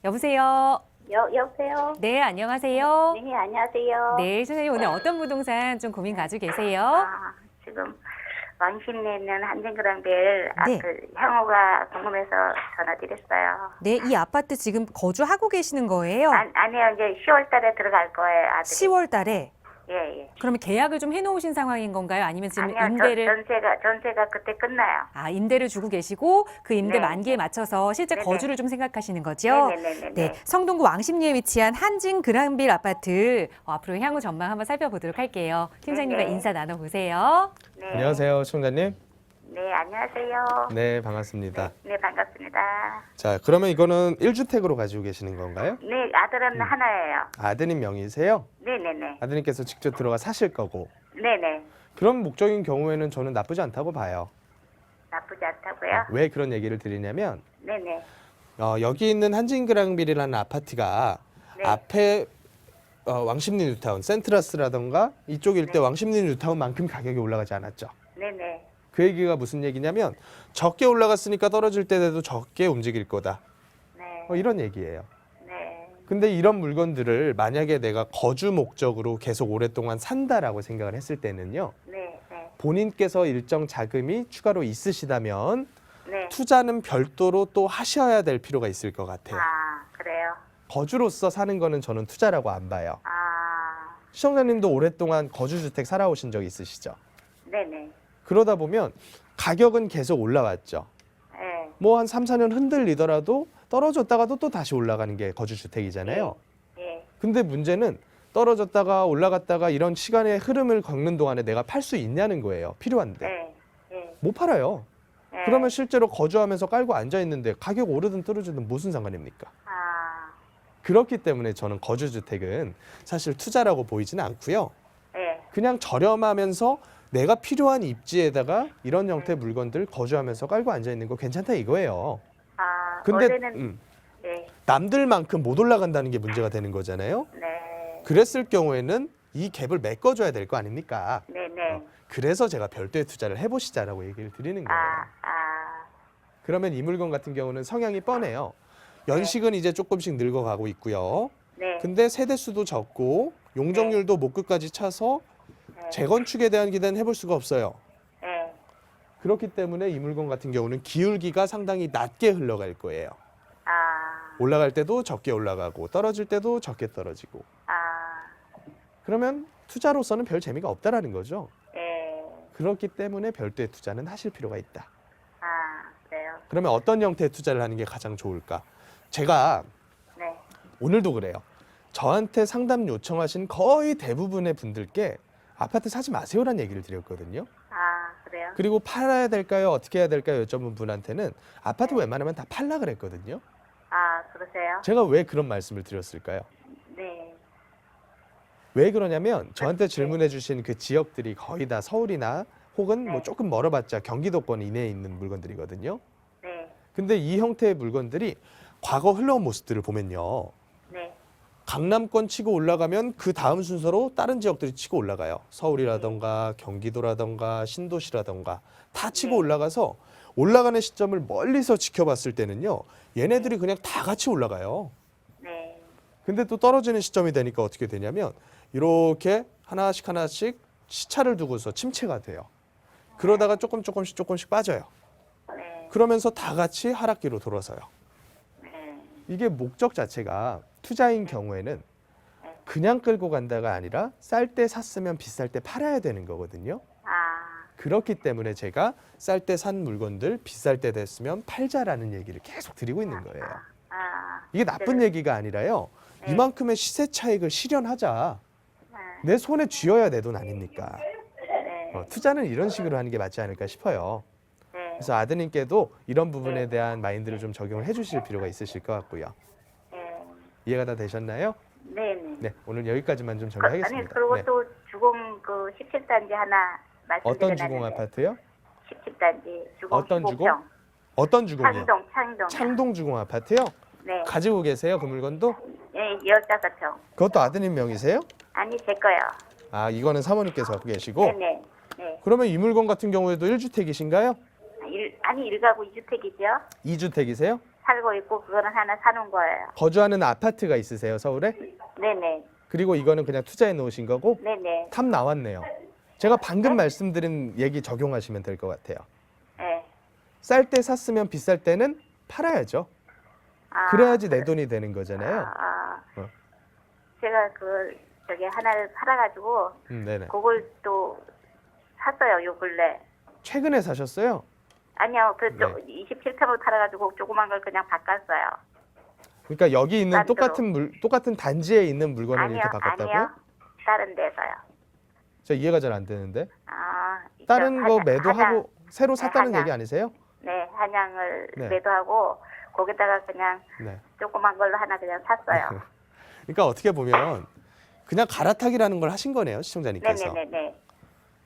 여보세요. 여보세요? 네, 안녕하세요. 네, 안녕하세요. 네, 선생님 오늘 어떤 부동산 좀 고민 가지고 계세요? 지금 왕십리에 있는 한진그랑빌 네. 향후가 궁금해서 전화드렸어요. 네, 이 아파트 지금 거주하고 계시는 거예요? 아니요, 이제 10월 달에 들어갈 거예요, 아들이. 10월 달에. 예, 예. 그러면 계약을 좀 해놓으신 상황인 건가요? 아니면 지금 아니요, 임대를 전세가 그때 끝나요. 임대를 주고 계시고 그 임대 네. 만기에 맞춰서 실제 네네. 거주를 좀 생각하시는 거죠? 네네네네. 네, 성동구 왕십리에 위치한 한진 그랑빌 아파트 앞으로 향후 전망 한번 살펴보도록 할게요. 팀장님과 네네. 인사 나눠보세요. 네. 안녕하세요, 시청자님. 네, 안녕하세요. 네, 반갑습니다. 네, 반갑습니다. 자, 그러면 이거는 1주택으로 가지고 계시는 건가요? 네, 아들은 하나예요. 아드님 명의세요? 네네네. 아드님께서 직접 들어가 사실 거고. 네네. 그런 목적인 경우에는 저는 나쁘지 않다고 봐요. 나쁘지 않다고요? 왜 그런 얘기를 드리냐면 네네. 여기 있는 한진그랑빌이라는 아파트가 네. 앞에 왕십리 뉴타운, 센트러스라던가 이쪽 일대 왕십리 뉴타운만큼 가격이 올라가지 않았죠. 네네. 그 얘기가 무슨 얘기냐면 적게 올라갔으니까 떨어질 때도 적게 움직일 거다. 네. 이런 얘기예요. 네. 근데 이런 물건들을 만약에 내가 거주 목적으로 계속 오랫동안 산다라고 생각을 했을 때는요. 네. 네. 본인께서 일정 자금이 추가로 있으시다면 네. 투자는 별도로 또 하셔야 될 필요가 있을 것 같아요. 그래요? 거주로서 사는 거는 저는 투자라고 안 봐요. 시청자님도 오랫동안 거주주택 살아오신 적 있으시죠? 네네. 그러다 보면 가격은 계속 올라왔죠. 네. 뭐 한 3, 4년 흔들리더라도 떨어졌다가도 또 다시 올라가는 게 거주주택이잖아요. 예. 근데 문제는 떨어졌다가 올라갔다가 이런 시간의 흐름을 겪는 동안에 내가 팔 수 있냐는 거예요. 필요한데. 네. 예. 못 팔아요. 네. 그러면 실제로 거주하면서 깔고 앉아 있는데 가격 오르든 떨어지든 무슨 상관입니까? 그렇기 때문에 저는 거주주택은 사실 투자라고 보이지는 않고요. 예. 그냥 저렴하면서 내가 필요한 입지에다가 이런 형태의 물건들 거주하면서 깔고 앉아 있는 거 괜찮다 이거예요. 근데 원래는 예. 남들만큼 못 올라간다는 게 문제가 되는 거잖아요. 네. 그랬을 경우에는 이 갭을 메꿔줘야 될 거 아닙니까? 네네. 그래서 제가 별도의 투자를 해보시자라고 얘기를 드리는 거예요. 그러면 이 물건 같은 경우는 성향이 뻔해요. 연식은 이제 조금씩 늙어가고 있고요. 네. 근데 세대 수도 적고 용적률도 목 끝까지 차서 네. 재건축에 대한 기대는 해볼 수가 없어요. 네. 그렇기 때문에 이 물건 같은 경우는 기울기가 상당히 낮게 흘러갈 거예요. 올라갈 때도 적게 올라가고 떨어질 때도 적게 떨어지고. 그러면 투자로서는 별 재미가 없다라는 거죠. 예. 그렇기 때문에 별도의 투자는 하실 필요가 있다. 그래요? 그러면 어떤 형태의 투자를 하는 게 가장 좋을까? 제가 네. 오늘도 그래요. 저한테 상담 요청하신 거의 대부분의 분들께 아파트 사지 마세요라는 얘기를 드렸거든요. 그래요? 그리고 팔아야 될까요? 어떻게 해야 될까요? 여쭤본 분한테는 아파트 웬만하면 다 팔라 그랬거든요. 그러세요? 제가 왜 그런 말씀을 드렸을까요? 네. 왜 그러냐면 저한테 질문해 주신 그 지역들이 거의 다 서울이나 혹은 뭐 조금 멀어봤자 경기도권 이내에 있는 물건들이거든요. 네. 근데 이 형태의 물건들이 과거 흘러온 모습들을 보면요. 네. 강남권 치고 올라가면 그 다음 순서로 다른 지역들이 치고 올라가요. 서울이라던가 경기도라던가 신도시라던가 다 치고 올라가서 올라가는 시점을 멀리서 지켜봤을 때는요. 얘네들이 그냥 다 같이 올라가요. 네. 근데 또 떨어지는 시점이 되니까 어떻게 되냐면 이렇게 하나씩 시차를 두고서 침체가 돼요. 그러다가 조금씩 빠져요. 네. 그러면서 다 같이 하락기로 돌아서요. 네. 이게 목적 자체가 투자인 경우에는 그냥 끌고 간다가 아니라 쌀 때 샀으면 비쌀 때 팔아야 되는 거거든요. 그렇기 때문에 제가 쌀 때 산 물건들 비쌀 때 됐으면 팔자라는 얘기를 계속 드리고 있는 거예요. 이게 나쁜 얘기가 아니라요. 이만큼의 시세 차익을 실현하자. 내 손에 쥐어야 내 돈 아닙니까? 네. 투자는 이런 식으로 하는 게 맞지 않을까 싶어요. 네. 그래서 아드님께도 이런 부분에 대한 마인드를 좀 적용을 해주실 필요가 있으실 것 같고요. 네. 이해가 다 되셨나요? 네. 네. 네, 오늘 여기까지만 좀 아니 정리하겠습니다. 그리고 네. 또 주공 그 17단지 하나 말씀드렸는데 어떤 주공 아파트요? 17단지 주공 어떤 15평. 주공? 어떤 주공이요? 창동. 창동 주공 아파트요? 네. 가지고 계세요, 그 물건도? 예, 15평. 그것도 아드님 명의세요? 아니 제 거요. 이거는 사모님께서 갖고 계시고. 네네. 네. 그러면 이 물건 같은 경우에도 1주택이신가요? 아니 1가구 2주택이죠? 2주택이세요? 살고 있고 그거는 하나 사놓은 거예요. 거주하는 아파트가 있으세요, 서울에? 네네. 그리고 이거는 그냥 투자해 놓으신 거고 네네. 탑 나왔네요. 제가 방금 말씀드린 얘기 적용하시면 될 것 같아요. 네. 쌀 때 샀으면 비쌀 때는 팔아야죠. 아, 그래야지 내 돈이 되는 거잖아요. 어. 제가 저기 하나를 팔아가지고 네네. 그걸 또 샀어요, 요 근래. 최근에 사셨어요? 아니요, 네. 27평을 팔아가지고 조그만 걸 그냥 바꿨어요. 그러니까 여기 있는 딴 데로. 똑같은 단지에 있는 물건을 아니요, 이렇게 바꿨다고요? 아니요. 다른 데서요. 저 이해가 잘 안 되는데. 저 다른 거 한양- 매도하고 새로 네, 샀다는 한양. 얘기 아니세요? 네, 한양을 네. 매도하고 거기다가 그냥 네. 조그만 걸로 하나 그냥 샀어요. 그러니까 어떻게 보면 그냥 갈아타기라는 걸 하신 거네요, 시청자님께서. 네네네네.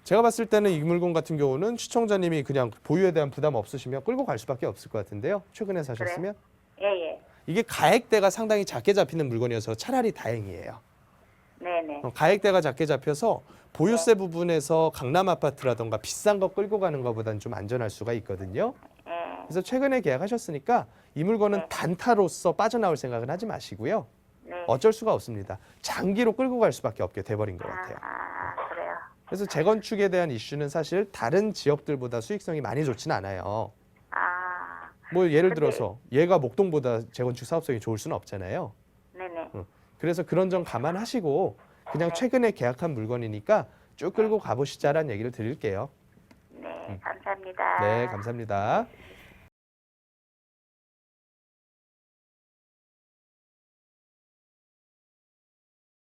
제가 봤을 때는 이 물건 같은 경우는 시청자님이 그냥 보유에 대한 부담 없으시면 끌고 갈 수밖에 없을 것 같은데요. 최근에 사셨으면. 예예. 이게 가액대가 상당히 작게 잡히는 물건이어서 차라리 다행이에요. 네네. 가액대가 작게 잡혀서 보유세 네. 부분에서 강남 아파트라던가 비싼 거 끌고 가는 것보다는 좀 안전할 수가 있거든요. 예. 그래서 최근에 계약하셨으니까 이 물건은 네. 단타로서 빠져나올 생각은 하지 마시고요. 네. 어쩔 수가 없습니다. 장기로 끌고 갈 수밖에 없게 돼버린 것 같아요. 그래요. 그래서 재건축에 대한 이슈는 사실 다른 지역들보다 수익성이 많이 좋지는 않아요. 뭐 예를 근데- 들어서 얘가 목동보다 재건축 사업성이 좋을 수는 없잖아요. 네네. 그래서 그런 점 감안하시고 그냥 네. 최근에 계약한 물건이니까 쭉 끌고 가보시자라는 얘기를 드릴게요. 네, 감사합니다. 네, 감사합니다.